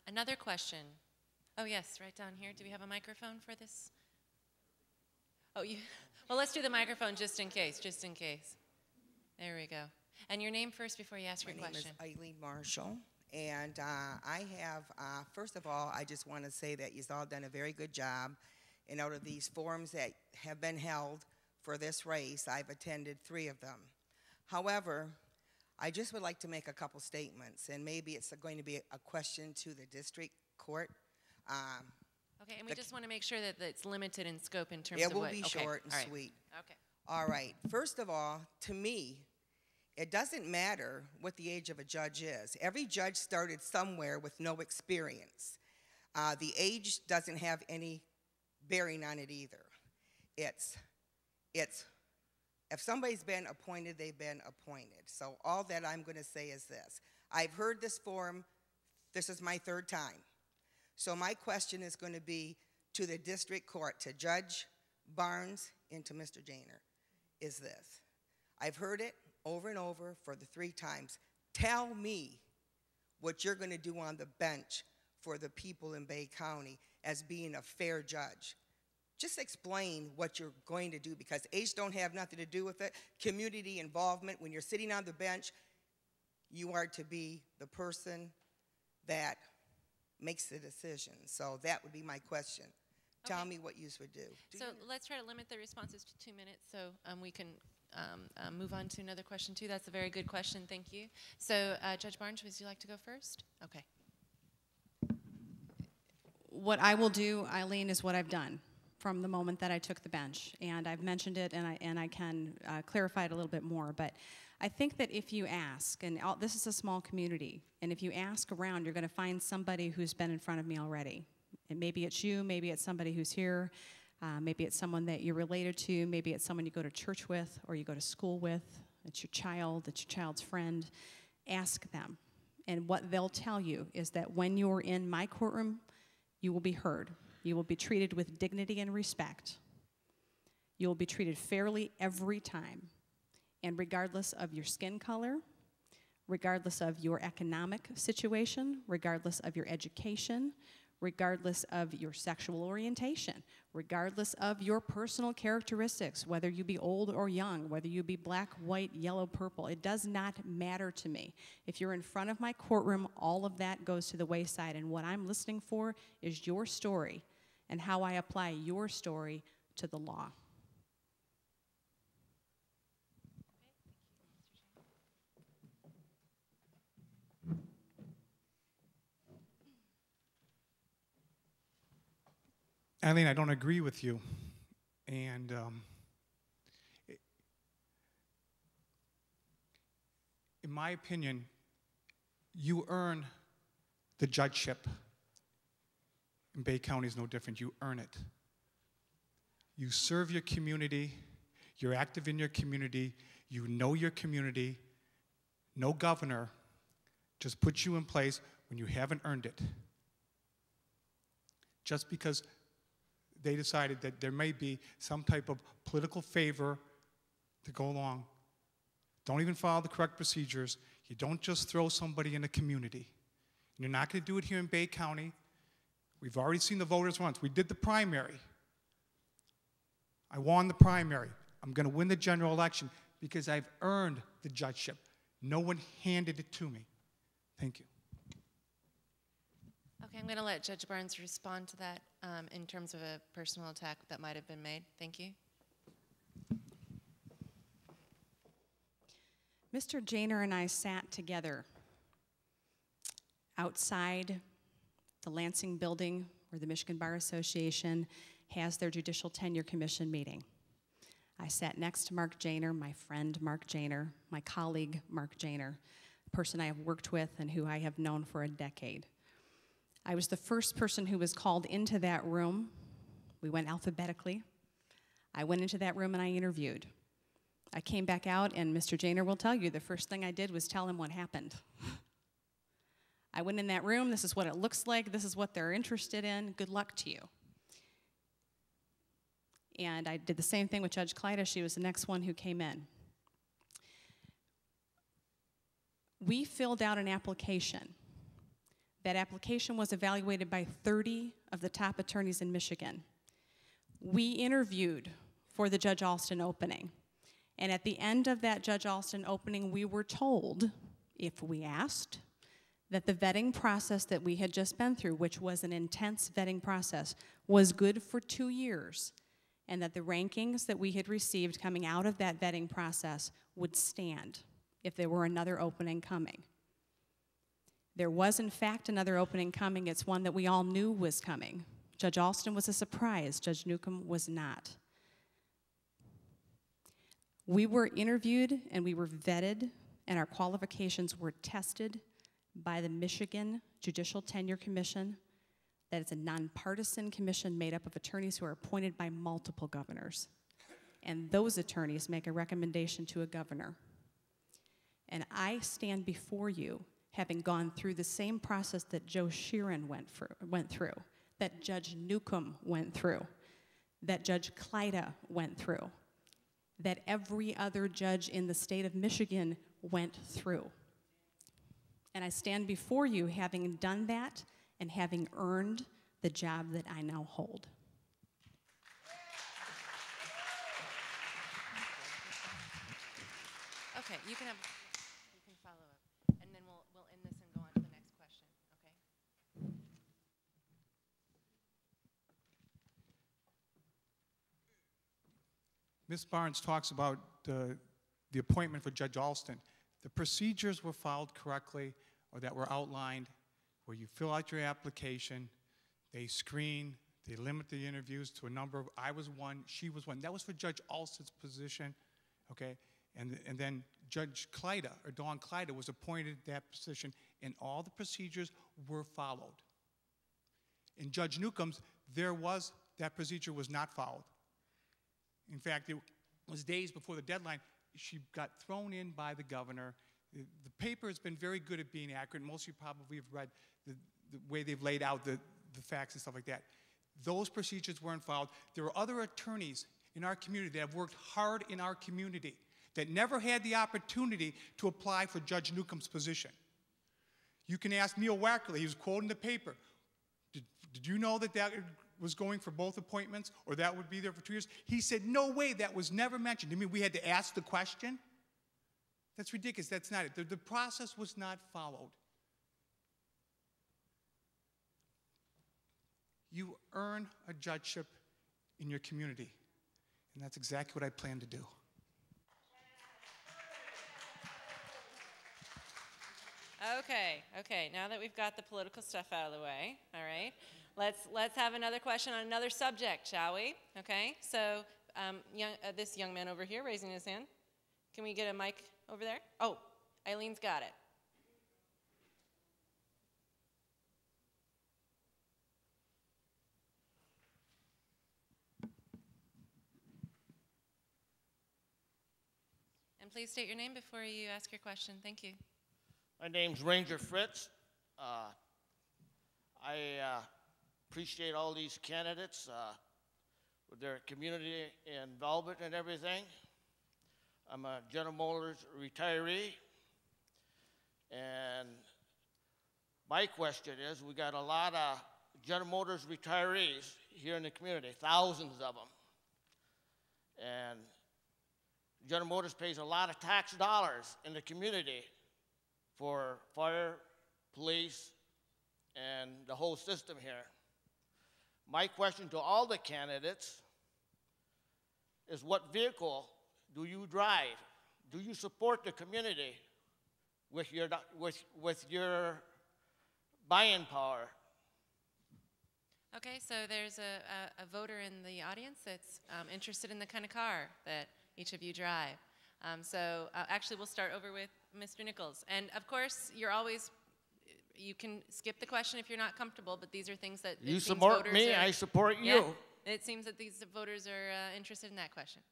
Another question. Oh, yes, right down here. Do we have a microphone for this? Oh, you. Well, let's do the microphone just in case, just in case. There we go. And your name first before you ask your question. My name is Eileen Marshall, and I have, first of all, I just want to say that you've all done a very good job. And out of these forums that have been held for this race, I've attended 3 of them. However, I just would like to make a couple statements, and maybe it's going to be a question to the district court. Okay, and we just want to make sure that it's limited in scope in terms of what... It will be short and sweet. Okay. All right. First of all, to me, it doesn't matter what the age of a judge is. Every judge started somewhere with no experience. The age doesn't have any bearing on it either. It's if somebody's been appointed, they've been appointed. So all that I'm going to say is this. I've heard this forum. This is my 3rd time. So my question is going to be to the district court, to Judge Barnes and to Mr. Janer, is this. I've heard it over and over for the 3 times. Tell me what you're going to do on the bench for the people in Bay County as being a fair judge. Just explain what you're going to do, because age don't have nothing to do with it. Community involvement, when you're sitting on the bench, you are to be the person that makes the decision. So that would be my question. Okay. Tell me what you would do. So let's try to limit the responses to 2 minutes so we can move on to another question too. That's a very good question. Thank you. So Judge Barnes, would you like to go first? Okay. What I will do, Eileen, is what I've done from the moment that I took the bench. And I've mentioned it, and I can clarify it a little bit more. But I think that if you ask, and this is a small community, and if you ask around, you're going to find somebody who's been in front of me already. And maybe it's you, maybe it's somebody who's here, maybe it's someone that you're related to, maybe it's someone you go to church with or you go to school with, it's your child, it's your child's friend. Ask them. And what they'll tell you is that when you're in my courtroom, you will be heard. You will be treated with dignity and respect. You will be treated fairly every time. And regardless of your skin color, regardless of your economic situation, regardless of your education, regardless of your sexual orientation, regardless of your personal characteristics, whether you be old or young, whether you be black, white, yellow, purple, it does not matter to me. If you're in front of my courtroom, all of that goes to the wayside, and what I'm listening for is your story and how I apply your story to the law. Eileen, I don't agree with you. And in my opinion, you earn the judgeship. In Bay County is no different. You earn it. You serve your community. You're active in your community. You know your community. No governor just puts you in place when you haven't earned it. Just because they decided that there may be some type of political favor to go along. Don't even follow the correct procedures. You don't just throw somebody in a community. And you're not going to do it here in Bay County. We've already seen the voters once. We did the primary. I won the primary. I'm going to win the general election because I've earned the judgeship. No one handed it to me. Thank you. Okay, I'm going to let Judge Barnes respond to that in terms of a personal attack that might have been made. Thank you. Mr. Janer and I sat together outside the Lansing building where the Michigan Bar Association has their Judicial Tenure Commission meeting. I sat next to Mark Janer, my friend Mark Janer, my colleague Mark Janer, a person I have worked with and who I have known for a decade. I was the first person who was called into that room. We went alphabetically. I went into that room and I interviewed. I came back out, and Mr. Janer will tell you the first thing I did was tell him what happened. I went in that room, this is what it looks like, this is what they're interested in, good luck to you. And I did the same thing with Judge Clyda. She was the next one who came in. We filled out an application That application was evaluated by 30 of the top attorneys in Michigan. We interviewed for the Judge Alston opening. And at the end of that Judge Alston opening, we were told, if we asked, that the vetting process that we had just been through, which was an intense vetting process, was good for 2 years, and that the rankings that we had received coming out of that vetting process would stand if there were another opening coming. There was, in fact, another opening coming. It's one that we all knew was coming. Judge Alston was a surprise. Judge Newcomb was not. We were interviewed and we were vetted, and our qualifications were tested by the Michigan Judicial Tenure Commission. That is a nonpartisan commission made up of attorneys who are appointed by multiple governors. And those attorneys make a recommendation to a governor. And I stand before you having gone through the same process that Joe Sheeran went through, that Judge Newcomb went through, that Judge Kleida went through, that every other judge in the state of Michigan went through. And I stand before you having done that and having earned the job that I now hold. Okay, you can follow up, and then we'll end this and go on to the next question. Okay. Ms. Barnes talks about the appointment for Judge Alston. The procedures were followed correctly, or that were outlined, where you fill out your application, they screen, they limit the interviews to a number of, I was one, she was one. That was for Judge Alston's position, okay? And then Judge Kleida, or Dawn Kleida, was appointed that position, and all the procedures were followed. In Judge Newcomb's, that procedure was not followed. In fact, it was days before the deadline. She got thrown in by the governor. The paper has been very good at being accurate. Most of you probably have read the way they've laid out the facts and stuff like that. Those procedures weren't followed. There are other attorneys in our community that have worked hard in our community that never had the opportunity to apply for Judge Newcomb's position. You can ask Neil Wackerly. He was quoting the paper. Did you know that was going for both appointments, or that would be there for 2 years? He said, no way, that was never mentioned. You mean we had to ask the question? That's ridiculous. That's not it. The process was not followed. You earn a judgeship in your community, and that's exactly what I plan to do. Okay, now that we've got the political stuff out of the way, all right, let's have another question on another subject, shall we? Okay, so this young man over here raising his hand. Can we get a mic over there? Oh, Eileen's got it. And please state your name before you ask your question. Thank you. My name's Ranger Fritz. I appreciate all these candidates with their community involvement and everything. I'm a General Motors retiree, and my question is, we got a lot of General Motors retirees here in the community, thousands of them. And General Motors pays a lot of tax dollars in the community for fire, police, and the whole system here. My question to all the candidates is, what vehicle do you drive? Do you support the community with your buying power? Okay, so there's a voter in the audience that's interested in the kind of car that each of you drive. Actually, we'll start over with Mr. Nichols. And of course, you can skip the question if you're not comfortable, but these are things that you support me, I support you. Yeah, it seems that these voters are interested in that question.